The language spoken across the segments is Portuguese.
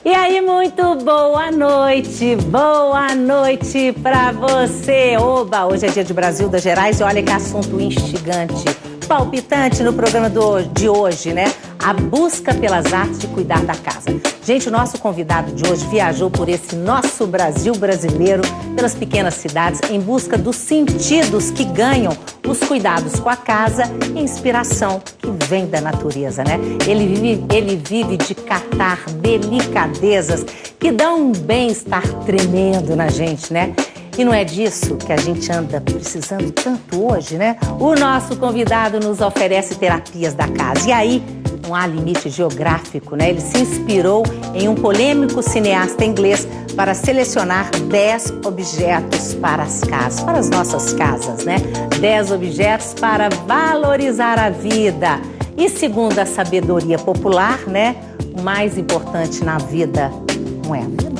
E aí, muito boa noite pra você. Oba, hoje é dia de Brasil das Gerais e olha que assunto instigante, palpitante no programa de hoje, né? A busca pelas artes de cuidar da casa. Gente, o nosso convidado de hoje viajou por esse nosso Brasil brasileiro, pelas pequenas cidades, em busca dos sentidos que ganham os cuidados com a casa e inspiração que vem da natureza, né? Ele vive de catar delicadezas que dão um bem-estar tremendo na gente, né? E não é disso que a gente anda precisando tanto hoje, né? O nosso convidado nos oferece terapias da casa. E aí, não há limite geográfico, né? Ele se inspirou em um polêmico cineasta inglês para selecionar 10 objetos para as casas, para as nossas casas, né? 10 objetos para valorizar a vida. E segundo a sabedoria popular, né? O mais importante na vida não é a vida?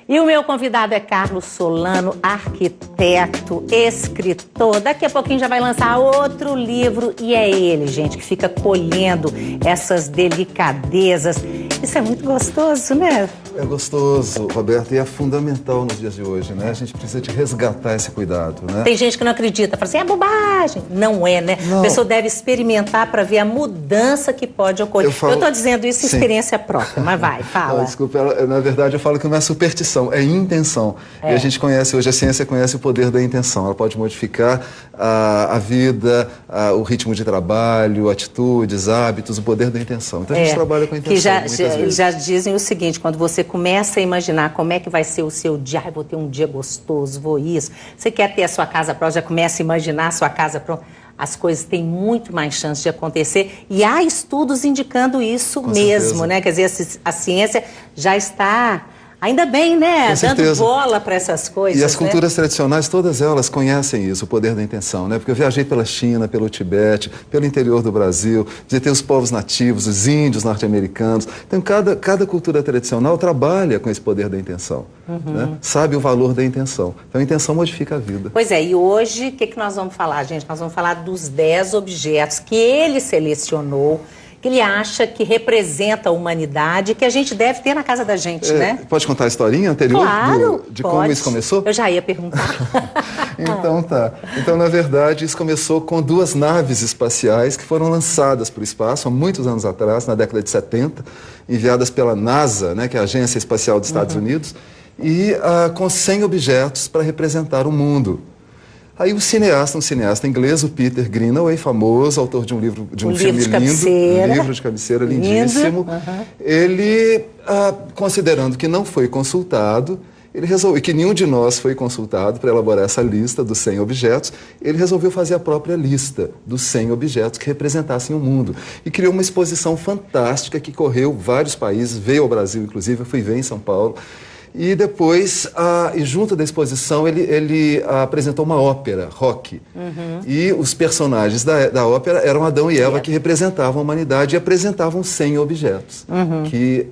E o meu convidado é Carlos Solano, arquiteto, escritor. Daqui a pouquinho já vai lançar outro livro e é ele, gente, que fica colhendo essas delicadezas. Isso é muito gostoso, né? É gostoso, Roberto, e é fundamental nos dias de hoje, né? A gente precisa de resgatar esse cuidado, né? Tem gente que não acredita, fala assim, é bobagem. Não é, né? Não. A pessoa deve experimentar para ver a mudança que pode ocorrer. Eu estou dizendo isso em experiência própria, mas vai, fala. Não, desculpa, na verdade eu falo que não é superstição, é intenção. E a gente conhece, hoje a ciência conhece o poder da intenção. Ela pode modificar a vida, o ritmo de trabalho, atitudes, hábitos, o poder da intenção. Então a gente trabalha com a intenção. Que já dizem o seguinte, quando você começa a imaginar como é que vai ser o seu dia, vou ter um dia gostoso, vou isso. Você quer ter a sua casa pronta, já começa a imaginar a sua casa pronta. As coisas têm muito mais chance de acontecer e há estudos indicando isso mesmo, né? Quer dizer, a ciência já está... Ainda bem, né? Dando bola para essas coisas. E as culturas tradicionais, todas elas conhecem isso, o poder da intenção, né? Porque eu viajei pela China, pelo Tibete, pelo interior do Brasil, visitei os povos nativos, os índios norte-americanos. Então, cada cultura tradicional trabalha com esse poder da intenção, né? Sabe o valor da intenção. Então, a intenção modifica a vida. Pois é, e hoje, o que nós vamos falar, gente? Nós vamos falar dos 10 objetos que ele selecionou, que ele acha que representa a humanidade, que a gente deve ter na casa da gente, né? Pode contar a historinha anterior de como isso começou? Eu já ia perguntar. Então tá. Então, na verdade, isso começou com 2 naves espaciais que foram lançadas para o espaço há muitos anos atrás, na década de 70, enviadas pela NASA, né, que é a Agência Espacial dos Estados Unidos, e com 100 objetos para representar o mundo. Aí um cineasta inglês, o Peter Greenaway, famoso, autor de um livro, de um filme lindo, um livro de cabeceira lindíssimo, ele, considerando que não foi consultado, ele resolveu, e que nenhum de nós foi consultado para elaborar essa lista dos 100 objetos, ele resolveu fazer a própria lista dos 100 objetos que representassem o mundo. E criou uma exposição fantástica que correu vários países, veio ao Brasil, inclusive, eu fui ver em São Paulo. E depois, e junto da exposição, ele apresentou uma ópera, rock. E os personagens da ópera eram Adão e Eva, que representavam a humanidade e apresentavam 100 objetos, que,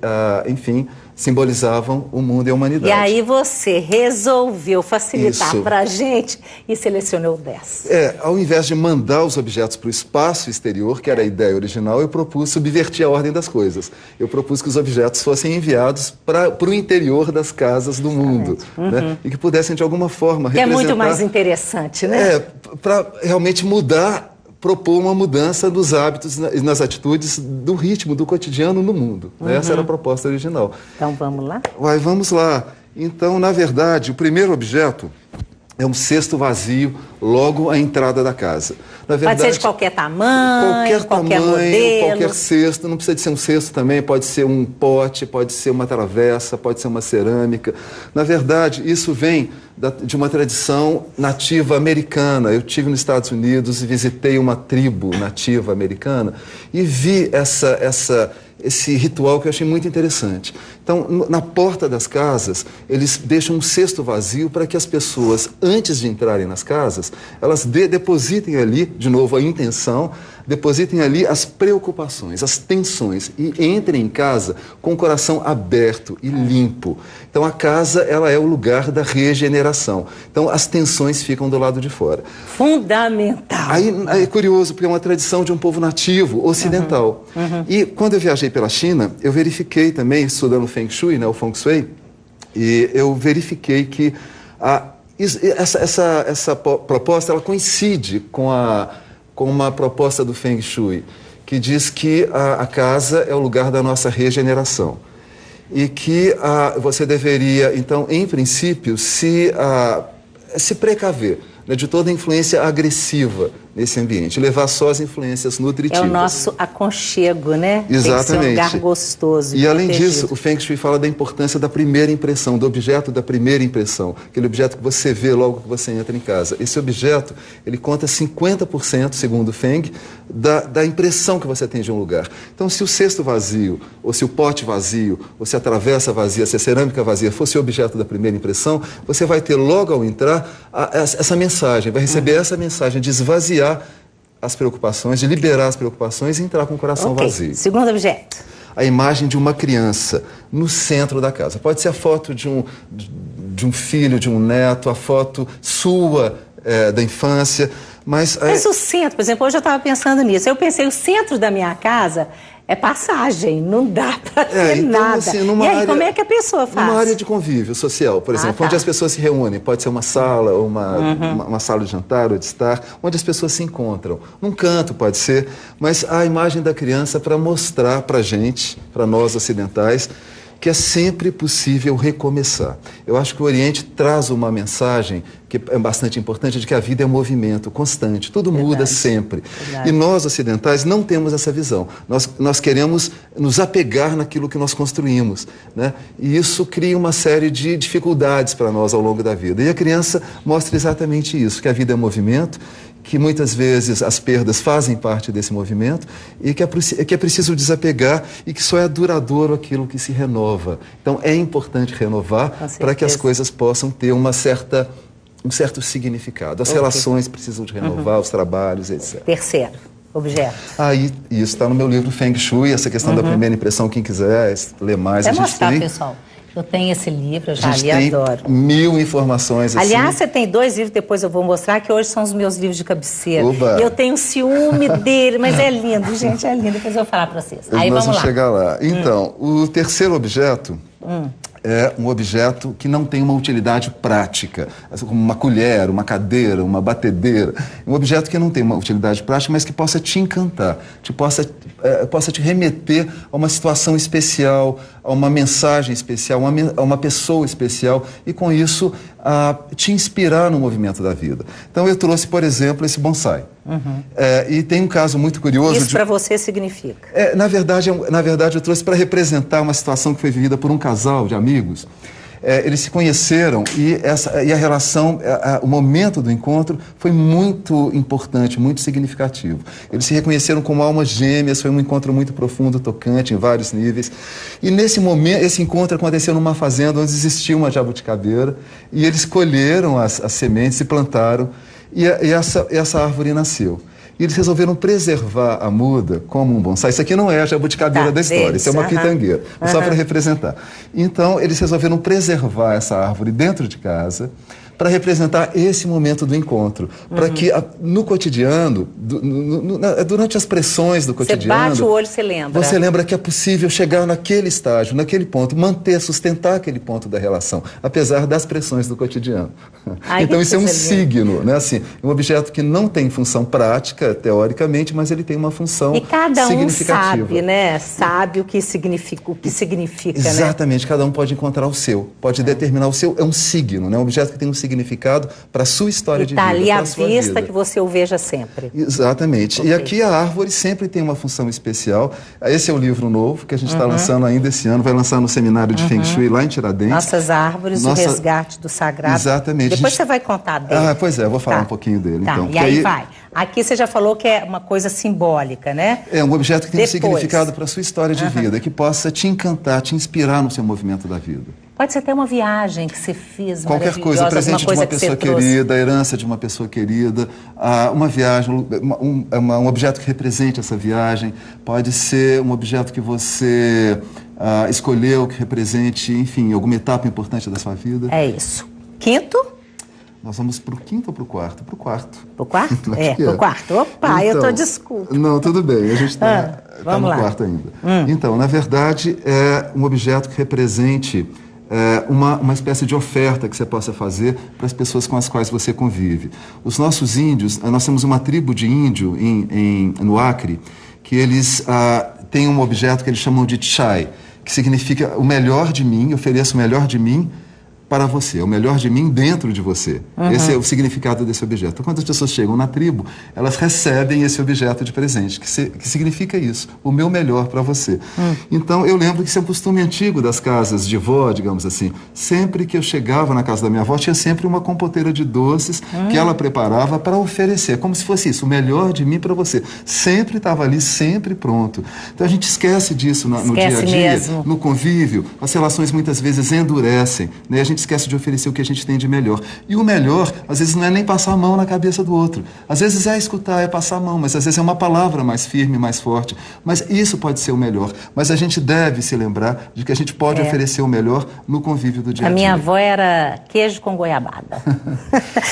enfim, simbolizavam o mundo e a humanidade. E aí você resolveu facilitar para a gente e selecionou 10. Ao invés de mandar os objetos para o espaço exterior, que era a ideia original, eu propus subverter a ordem das coisas. Eu propus que os objetos fossem enviados para o interior das casas do mundo, né? E que pudessem, de alguma forma, representar... Que é muito mais interessante, né? Para realmente propor uma mudança dos hábitos e nas atitudes do ritmo, do cotidiano no mundo. Essa era a proposta original. Então, vamos lá? Vamos lá. Então, na verdade, o primeiro objeto é um cesto vazio logo à entrada da casa. Na verdade, pode ser de qualquer tamanho, qualquer modelo. Qualquer cesto, não precisa de ser um cesto também, pode ser um pote, pode ser uma travessa, pode ser uma cerâmica. Na verdade, isso vem de uma tradição nativa americana. Eu estive nos Estados Unidos e visitei uma tribo nativa americana e vi esse ritual que eu achei muito interessante. Então, na porta das casas, eles deixam um cesto vazio para que as pessoas, antes de entrarem nas casas, elas depositem ali, de novo, a intenção, depositem ali as preocupações, as tensões e entrem em casa com o coração aberto e limpo. Então, a casa, ela é o lugar da regeneração. Então, as tensões ficam do lado de fora. Fundamental. Aí é curioso, porque é uma tradição de um povo nativo, ocidental. E quando eu viajei pela China, eu verifiquei também, estudando Feng Shui, né, o Feng Shui, e eu verifiquei que essa proposta, ela coincide com uma proposta do Feng Shui, que diz que a casa é o lugar da nossa regeneração. E que você deveria, então, em princípio, se precaver, né, de toda influência agressiva nesse ambiente, levar só as influências nutritivas. É o nosso aconchego, né? Exatamente. Tem que ser um lugar gostoso. E além protegido. disso, o Feng Shui fala da importância da primeira impressão, do objeto da primeira impressão, aquele objeto que você vê logo que você entra em casa. Esse objeto, ele conta 50%, segundo o Feng, da impressão que você tem de um lugar. Então, se o cesto vazio, ou se o pote vazio, ou se a travessa vazia, se a cerâmica vazia fosse o objeto da primeira impressão, você vai ter logo ao entrar essa mensagem, vai receber essa mensagem de esvaziar as preocupações, de liberar as preocupações e entrar com o coração vazio. Segundo objeto. A imagem de uma criança no centro da casa. Pode ser a foto de um filho, de um neto, a foto sua da infância, mas o centro, por exemplo, hoje eu estava pensando nisso. Eu pensei, o centro da minha casa é passagem, não dá para ter então, nada. Assim, e aí, como é que a pessoa faz? Numa área de convívio social, por exemplo, onde as pessoas se reúnem, pode ser uma sala, ou uma sala de jantar ou de estar, onde as pessoas se encontram. Num canto pode ser, mas a imagem da criança para mostrar para a gente, para nós ocidentais, que é sempre possível recomeçar. Eu acho que o Oriente traz uma mensagem que é bastante importante, de que a vida é um movimento constante, tudo muda sempre. E nós, ocidentais, não temos essa visão. Nós queremos nos apegar naquilo que nós construímos, né? E isso cria uma série de dificuldades para nós ao longo da vida. E a criança mostra exatamente isso, que a vida é um movimento, que muitas vezes as perdas fazem parte desse movimento e que é preciso desapegar e que só é duradouro aquilo que se renova. Então, é importante renovar para que as coisas possam ter um certo significado. As relações precisam de renovar, os trabalhos, etc. Terceiro objeto. Isso está no meu livro Feng Shui, essa questão da primeira impressão, quem quiser ler mais. Vai mostrar, pessoal. Eu tenho esse livro, eu já li, adoro. 1000 informações assim. Aliás, você tem 2 livros, depois eu vou mostrar, que hoje são os meus livros de cabeceira. Oba. E eu tenho ciúme dele, mas é lindo, gente, é lindo. Depois eu vou falar para vocês. Aí nós vamos lá. chegar lá. Então, o terceiro objeto é um objeto que não tem uma utilidade prática, como uma colher, uma cadeira, uma batedeira. Um objeto que não tem uma utilidade prática, mas que possa te encantar, possa te remeter a uma situação especial, a uma mensagem especial, a uma pessoa especial, e com isso te inspirar no movimento da vida. Então eu trouxe, por exemplo, esse bonsai. E tem um caso muito curioso. Isso para você significa? Na verdade, eu trouxe para representar uma situação que foi vivida por um casal de amigos. Eles se conheceram e a relação, o momento do encontro foi muito importante, muito significativo. Eles se reconheceram como almas gêmeas, foi um encontro muito profundo, tocante, em vários níveis. E nesse momento, esse encontro aconteceu numa fazenda onde existia uma jabuticabeira, e eles colheram as sementes e plantaram, e essa árvore nasceu. E eles resolveram preservar a muda como um bonsai. Isso aqui não é a jabuticabeira da história, isso é uma pitangueira, só para representar. Então, eles resolveram preservar essa árvore dentro de casa, para representar esse momento do encontro. Para que no cotidiano, durante as pressões do cotidiano... Você bate o olho, você lembra. Você lembra que é possível chegar naquele estágio, naquele ponto, sustentar aquele ponto da relação, apesar das pressões do cotidiano. Então isso é um signo, né? Assim, um objeto que não tem função prática, teoricamente, mas ele tem uma função significativa. E cada um sabe, né? Sabe o que significa, Exatamente, cada um pode encontrar o seu, pode determinar o seu. É um signo, né? Um objeto que tem um significado significado para a sua história de vida. E está ali à sua vista vida. Que você o veja sempre. Exatamente. Okay. E aqui a árvore sempre tem uma função especial. Esse é o livro novo que a gente está lançando ainda esse ano, vai lançar no seminário de Feng Shui lá em Tiradentes. Nossas árvores, o resgate do sagrado. Exatamente. Depois você vai contar dele. Ah, pois é, eu vou falar um pouquinho dele. Tá, então. E aí vai. Aqui você já falou que é uma coisa simbólica, né? É um objeto que tem um significado para a sua história de vida, que possa te encantar, te inspirar no seu movimento da vida. Pode ser até uma viagem que você fez, qualquer coisa, presente de uma pessoa querida, herança de uma pessoa querida, uma viagem, um objeto que represente essa viagem, pode ser um objeto que você escolheu, que represente, enfim, alguma etapa importante da sua vida. É isso. Quinto? Nós vamos para o quinto ou para o quarto? Para o quarto. Para o quarto? Para o quarto. Opa, então, eu estou desculpa. Não, tudo bem, a gente está no quarto ainda. Então, na verdade, é um objeto que represente uma espécie de oferta que você possa fazer para as pessoas com as quais você convive. Os nossos índios, nós temos uma tribo de índio no Acre, que eles têm um objeto que eles chamam de chai, que significa o melhor de mim, ofereço o melhor de mim para você, o melhor de mim dentro de você. Esse é o significado desse objeto. Então, quando as pessoas chegam na tribo, elas recebem esse objeto de presente, que significa isso, o meu melhor para você. Então, eu lembro que isso é um costume antigo das casas de vó, digamos assim. Sempre que eu chegava na casa da minha avó, tinha sempre uma compoteira de doces que ela preparava para oferecer, como se fosse isso, o melhor de mim para você. Sempre estava ali, sempre pronto. Então, a gente esquece disso no dia a dia, mesmo. No convívio. As relações muitas vezes endurecem, né? A gente esquece de oferecer o que a gente tem de melhor. E o melhor, às vezes, não é nem passar a mão na cabeça do outro. Às vezes é escutar, é passar a mão, mas às vezes é uma palavra mais firme, mais forte. Mas isso pode ser o melhor. Mas a gente deve se lembrar de que a gente pode oferecer o melhor no convívio do dia a dia. A minha avó era queijo com goiabada.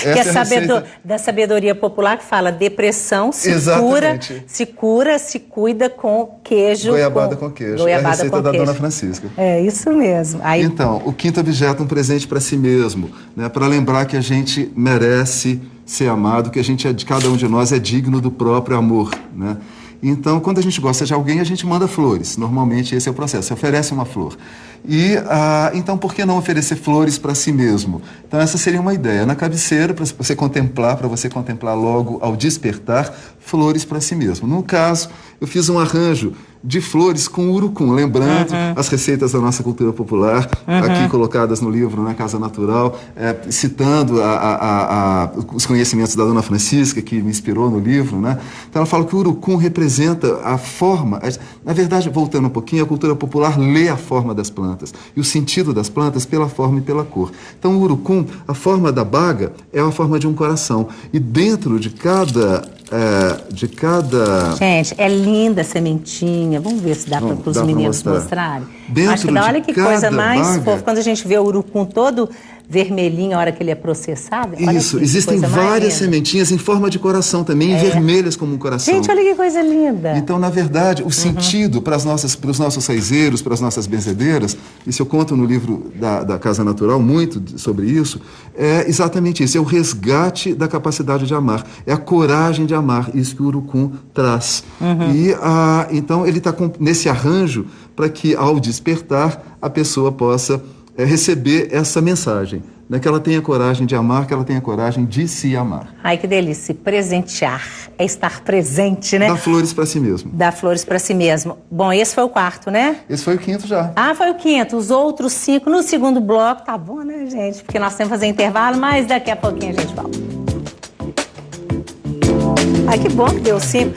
Que é da sabedoria popular que fala depressão se cuida com queijo. Goiabada com queijo. Goiabada é a receita da queijo. Dona Francisca. É isso mesmo. Aí... Então, o quinto objeto, um presente para si mesmo, né, para lembrar que a gente merece ser amado, que cada um de nós é digno do próprio amor, né? Então, quando a gente gosta de alguém, a gente manda flores. Normalmente, esse é o processo. Você oferece uma flor. Então, por que não oferecer flores para si mesmo? Então, essa seria uma ideia. Na cabeceira, para você contemplar logo ao despertar, flores para si mesmo. No caso, eu fiz um arranjo de flores com urucum, lembrando as receitas da nossa cultura popular, aqui colocadas no livro, na Casa Natural, citando os conhecimentos da Dona Francisca, que me inspirou no livro, né? Então, ela fala que o urucum representa a forma. Na verdade, voltando um pouquinho, a cultura popular lê a forma das plantas e o sentido das plantas pela forma e pela cor. Então, o urucum, a forma da baga é a forma de um coração. E dentro de cada... Gente, é linda a sementinha. Vamos ver se dá para os meninos mostrarem. Acho que olha que coisa mais fofa. Quando a gente vê o urucum todo vermelhinho a hora que ele é processado. Isso, existem várias sementinhas em forma de coração também, vermelhas como um coração. Gente, olha que coisa linda. Então, na verdade, o sentido para os nossos raizeiros, para as nossas benzedeiras, isso eu conto no livro da Casa Natural muito sobre isso, é exatamente isso, é o resgate da capacidade de amar, é a coragem de amar, isso que o urucum traz. E, então, ele está nesse arranjo para que, ao despertar, a pessoa possa receber essa mensagem, né? Que ela tenha coragem de amar, que ela tenha coragem de se amar. Ai, que delícia. Presentear é estar presente, né? Dar flores para si mesmo. Dar flores para si mesmo. Bom, esse foi o quarto, né? Esse foi o quinto já. Ah, foi o quinto. Os outros 5 no segundo bloco. Tá bom, né, gente? Porque nós temos que fazer intervalo, mas daqui a pouquinho a gente volta. Ai, que bom que deu 5.